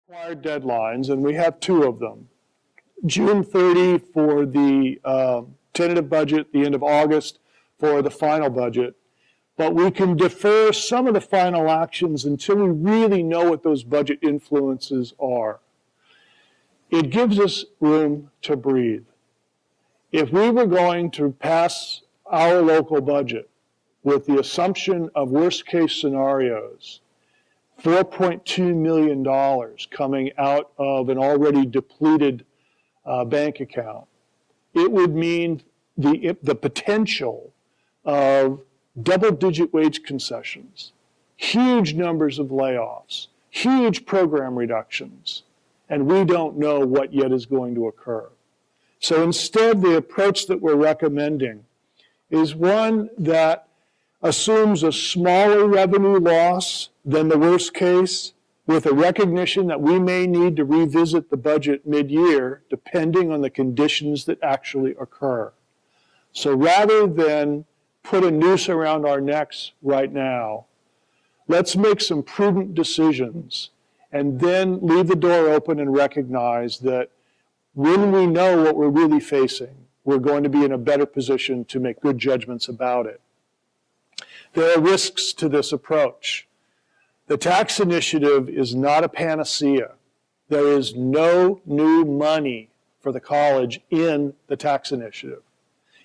required deadlines, and we have two of them. June 30 for the tentative budget, the end of August for the final budget. But we can defer some of the final actions until we really know what those budget influences are. It gives us room to breathe. If we were going to pass our local budget with the assumption of worst case scenarios, $4.2 million coming out of an already depleted bank account, it would mean the potential of double-digit wage concessions, huge numbers of layoffs, huge program reductions, and we don't know what yet is going to occur. So instead, the approach that we're recommending is one that assumes a smaller revenue loss than the worst case, with a recognition that we may need to revisit the budget mid-year depending on the conditions that actually occur. So rather than put a noose around our necks right now, let's make some prudent decisions and then leave the door open and recognize that when we know what we're really facing, we're going to be in a better position to make good judgments about it. There are risks to this approach. The tax initiative is not a panacea. There is no new money for the college in the tax initiative.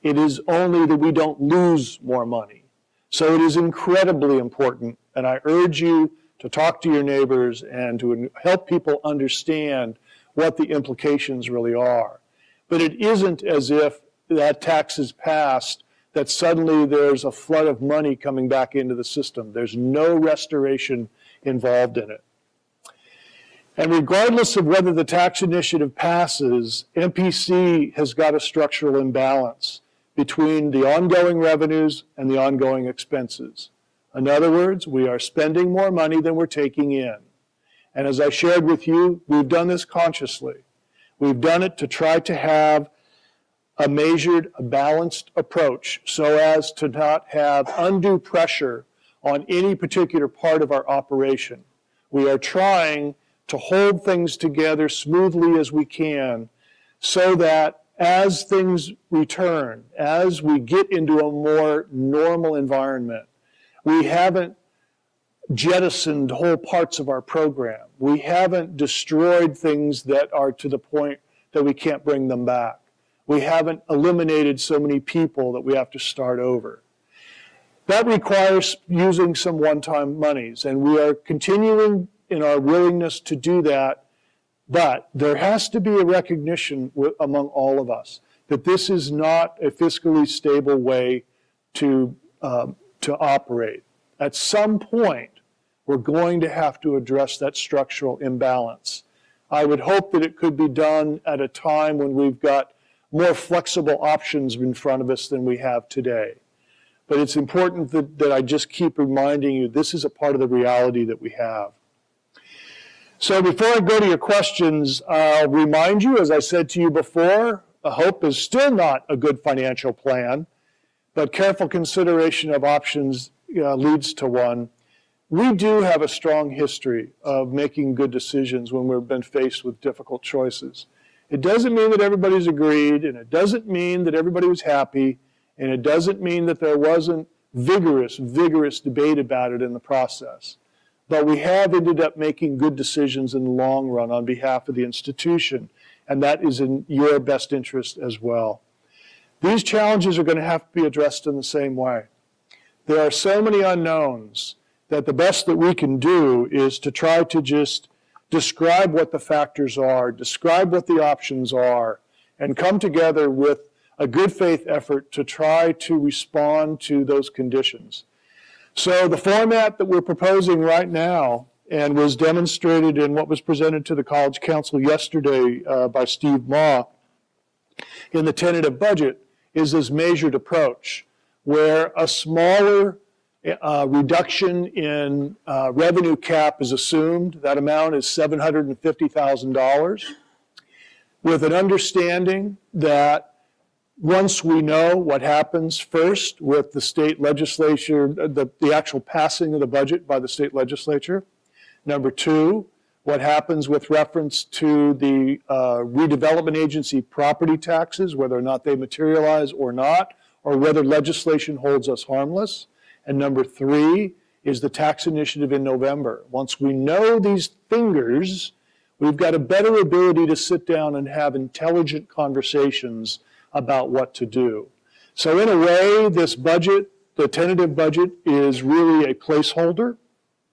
It is only that we don't lose more money. So it is incredibly important, and I urge you to talk to your neighbors and to help people understand what the implications really are. But it isn't as if that tax is passed that suddenly there's a flood of money coming back into the system. There's no restoration involved in it. And regardless of whether the tax initiative passes, MPC has got a structural imbalance between the ongoing revenues and the ongoing expenses. In other words, we are spending more money than we're taking in. And as I shared with you, we've done this consciously. We've done it to try to have a measured, a balanced approach so as to not have undue pressure on any particular part of our operation. We are trying to hold things together smoothly as we can so that as things return, as we get into a more normal environment, we haven't jettisoned whole parts of our program. We haven't destroyed things that are to the point that we can't bring them back. We haven't eliminated so many people that we have to start over. That requires using some one-time monies, and we are continuing in our willingness to do that, but there has to be a recognition among all of us that this is not a fiscally stable way to operate. At some point, we're going to have to address that structural imbalance. I would hope that it could be done at a time when we've got more flexible options in front of us than we have today. But it's important that I just keep reminding you this is a part of the reality that we have. So before I go to your questions, I'll remind you, as I said to you before, HOPE is still not a good financial plan, but careful consideration of options leads to one. We do have a strong history of making good decisions when we've been faced with difficult choices. It doesn't mean that everybody's agreed, and it doesn't mean that everybody was happy, and it doesn't mean that there wasn't vigorous debate about it in the process. But we have ended up making good decisions in the long run on behalf of the institution, and that is in your best interest as well. These challenges are going to have to be addressed in the same way. There are so many unknowns that the best that we can do is to try to just describe what the factors are, describe what the options are, and come together with a good faith effort to try to respond to those conditions. So the format that we're proposing right now and was demonstrated in what was presented to the College Council yesterday by Steve Ma in the tentative budget is this measured approach where a smaller reduction in revenue cap is assumed. That amount is $750,000 with an understanding that once we know what happens first with the state legislature, the actual passing of the budget by the state legislature. Number two, what happens with reference to the redevelopment agency property taxes, whether or not they materialize or not, or whether legislation holds us harmless. And number 3 is the tax initiative in November. Once we know these fingers, we've got a better ability to sit down and have intelligent conversations about what to do. So in a way, this budget, the tentative budget, is really a placeholder.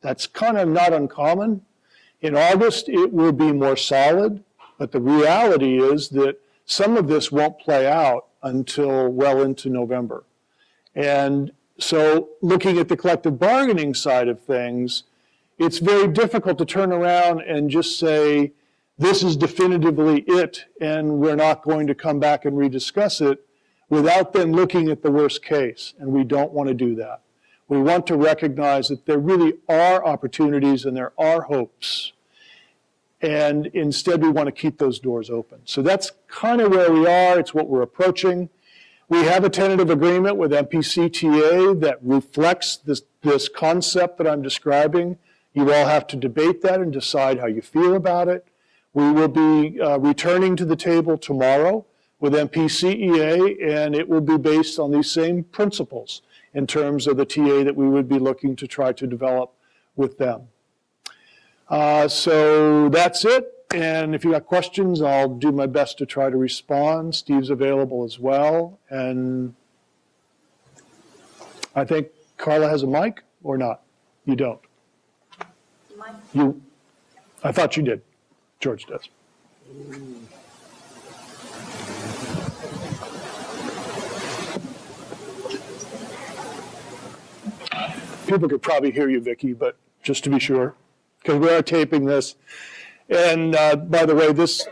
That's kind of not uncommon. In August, it will be more solid, but the reality is that some of this won't play out until well into November. And so looking at the collective bargaining side of things, it's very difficult to turn around and just say, this is definitively it, and we're not going to come back and rediscuss it without then looking at the worst case, and we don't want to do that. We want to recognize that there really are opportunities and there are hopes, and instead we want to keep those doors open. So that's kind of where we are. It's what we're approaching. We have a tentative agreement with MPCTA that reflects this concept that I'm describing. You all have to debate that and decide how you feel about it. We will be returning to the table tomorrow with MPCEA, and it will be based on these same principles in terms of the TA that we would be looking to try to develop with them. So that's it. And if you got questions, I'll do my best to try to respond. Steve's available as well. And I think Carla has a mic or not? You don't? You? I thought you did. George does. People could probably hear you, Vicki, but just to be sure, because we are taping this. And by the way, this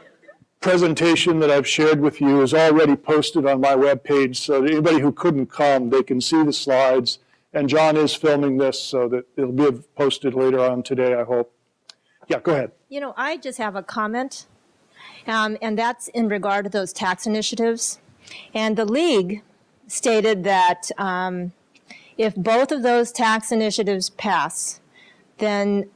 presentation that I've shared with you is already posted on my webpage, so that anybody who couldn't come, they can see the slides. And John is filming this so that it'll be posted later on today, I hope. Yeah, go ahead. You know, I just have a comment, and that's in regard to those tax initiatives. And the League stated that if both of those tax initiatives pass, then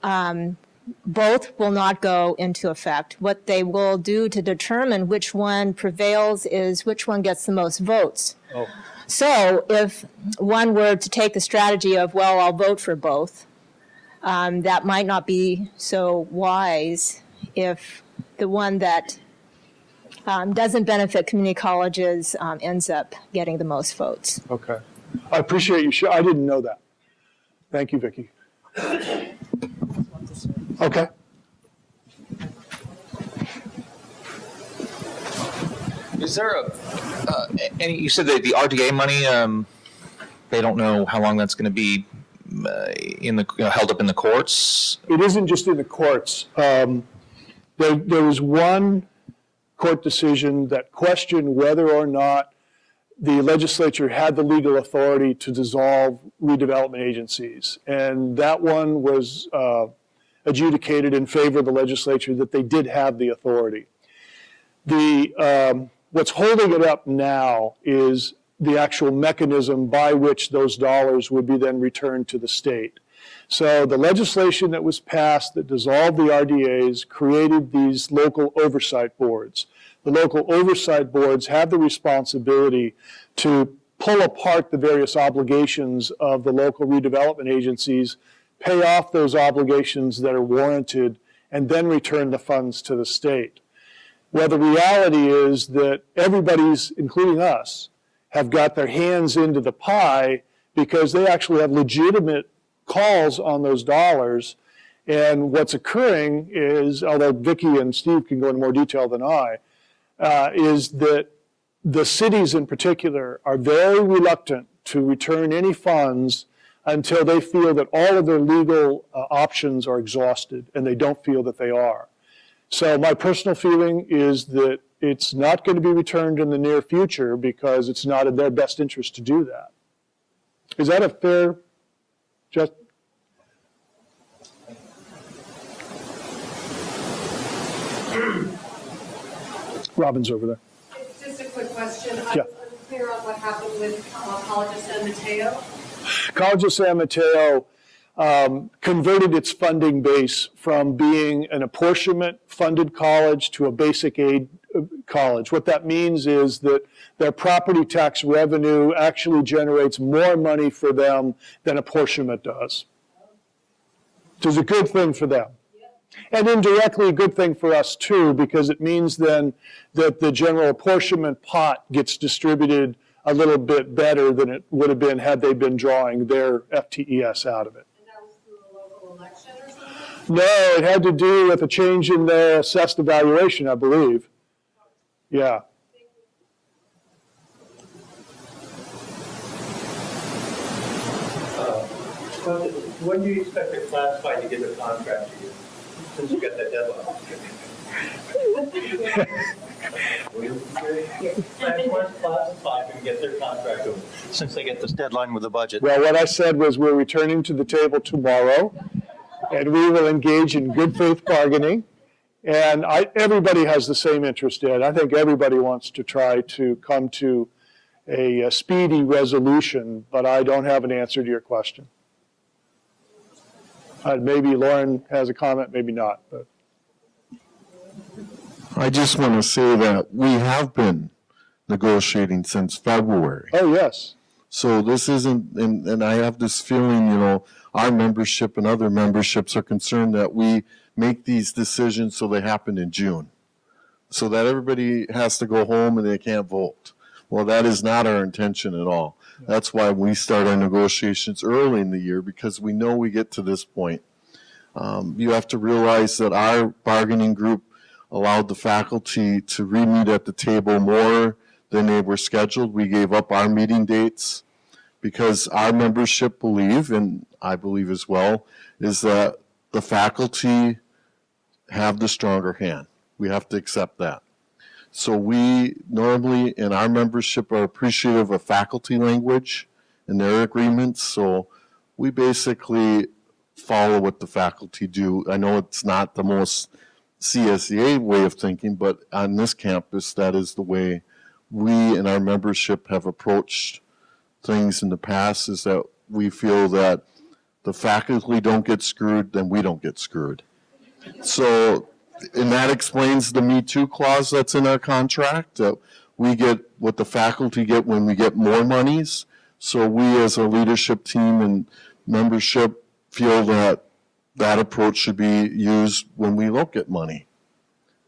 both will not go into effect. What they will do to determine which one prevails is which one gets the most votes. Oh. So if one were to take the strategy of, well, I'll vote for both, that might not be so wise if the one that doesn't benefit community colleges ends up getting the most votes. Okay. I appreciate you. I didn't know that. Thank you, Vicki. Okay. Is there any, you said that the RDA money, they don't know how long that's going to be held up in the courts? It isn't just in the courts. There was one court decision that questioned whether or not the legislature had the legal authority to dissolve redevelopment agencies. And that one was adjudicated in favor of the legislature that they did have the authority. What's holding it up now is the actual mechanism by which those dollars would be then returned to the state. So the legislation that was passed that dissolved the RDAs created these local oversight boards. The local oversight boards have the responsibility to pull apart the various obligations of the local redevelopment agencies, pay off those obligations that are warranted, and then return the funds to the state. Well, the reality is that everybody's, including us, have got their hands into the pie because they actually have legitimate calls on those dollars. And what's occurring is, although Vicki and Steve can go into more detail than I, is that the cities in particular are very reluctant to return any funds until they feel that all of their legal options are exhausted, and they don't feel that they are. So my personal feeling is that it's not going to be returned in the near future because it's not in their best interest to do that. Is that a fair, just? Robin's over there. Just a quick question. Yeah. I was unclear on what happened with College of San Mateo. College of San Mateo, converted its funding base from being an apportionment-funded college to a basic aid college. What that means is that their property tax revenue actually generates more money for them than apportionment does. Which is a good thing for them. And indirectly a good thing for us too, because it means then that the general apportionment pot gets distributed a little bit better than it would have been had they been drawing their FTES out of it. And that was through a local election or something? No, it had to do with a change in their assessed evaluation, I believe. Yeah. When do you expect the classified to get a contract to you, since you got that deadline? When's classified can get their contract over, since they get this deadline with the budget? Well, what I said was we're returning to the table tomorrow, and we will engage in good faith bargaining. And everybody has the same interest, Ed. I think everybody wants to try to come to a speedy resolution, but I don't have an answer to your question. Maybe Lauren has a comment, maybe not. But I just want to say that we have been negotiating since February. oh, yes. So this isn't, and I have this feeling, our membership and other memberships are concerned that we make these decisions so they happen in June, so that everybody has to go home and they can't vote. Well, that is not our intention at all. That's why we start our negotiations early in the year, because we know we get to this point. You have to realize that our bargaining group allowed the faculty to re-meet at the table more than they were scheduled. We gave up our meeting dates because our membership believe, and I believe as well, is that the faculty have the stronger hand. We have to accept that. So we normally in our membership are appreciative of faculty language and their agreements. So we basically follow what the faculty do. I know it's not the most CSEA way of thinking, but on this campus, that is the way we in our membership have approached things in the past, is that we feel that the faculty don't get screwed, then we don't get screwed. So, and that explains the Me Too clause that's in our contract, that we get what the faculty get when we get more monies. So we as a leadership team and membership feel that that approach should be used when we don't get money.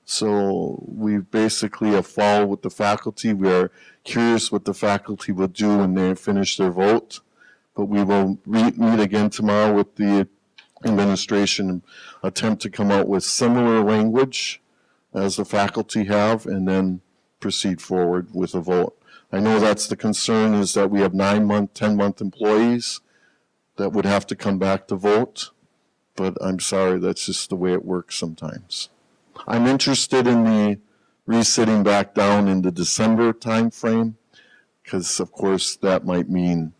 So we basically have followed with the faculty. We are curious what the faculty will do when they finish their vote. But we will meet again tomorrow with the administration and attempt to come out with similar language as the faculty have, and then proceed forward with a vote. I know that's the concern, is that we have 9-month, 10-month employees that would have to come back to vote. But I'm sorry, that's just the way it works sometimes. I'm interested in the resitting back down in the December timeframe, because of course that might mean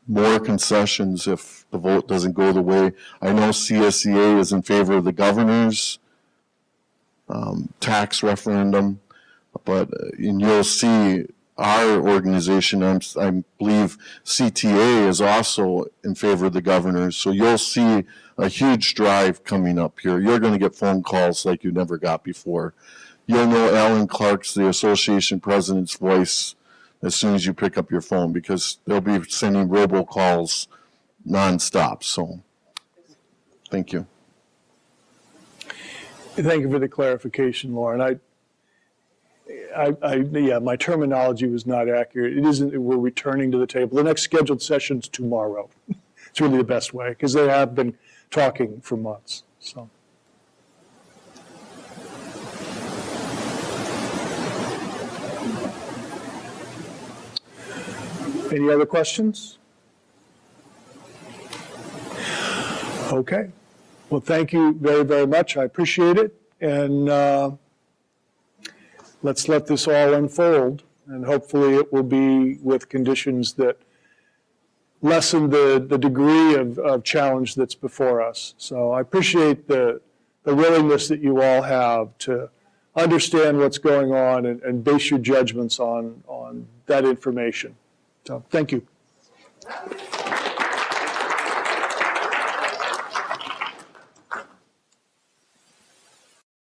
more concessions if the vote doesn't go the way. I know CSEA is in favor of the governor's tax referendum, but and you'll see our organization, I believe CTA is also in favor of the governor's, so you'll see a huge drive coming up here. You're going to get phone calls like you never got before. You'll know Alan Clark's, the association president's voice, as soon as you pick up your phone, because they'll be sending robocalls nonstop. So, thank you. Thank you for the clarification, Lauren. Yeah, my terminology was not accurate. It isn't that we're returning to the table. The next scheduled session's tomorrow. It's really the best way, because they have been talking for months. So. Any other questions? Okay. Well, thank you very, very much. I appreciate it. And let's let this all unfold. And hopefully it will be with conditions that lessen the degree of challenge that's before us. So I appreciate the willingness that you all have to understand what's going on and base your judgments on that information. So thank you.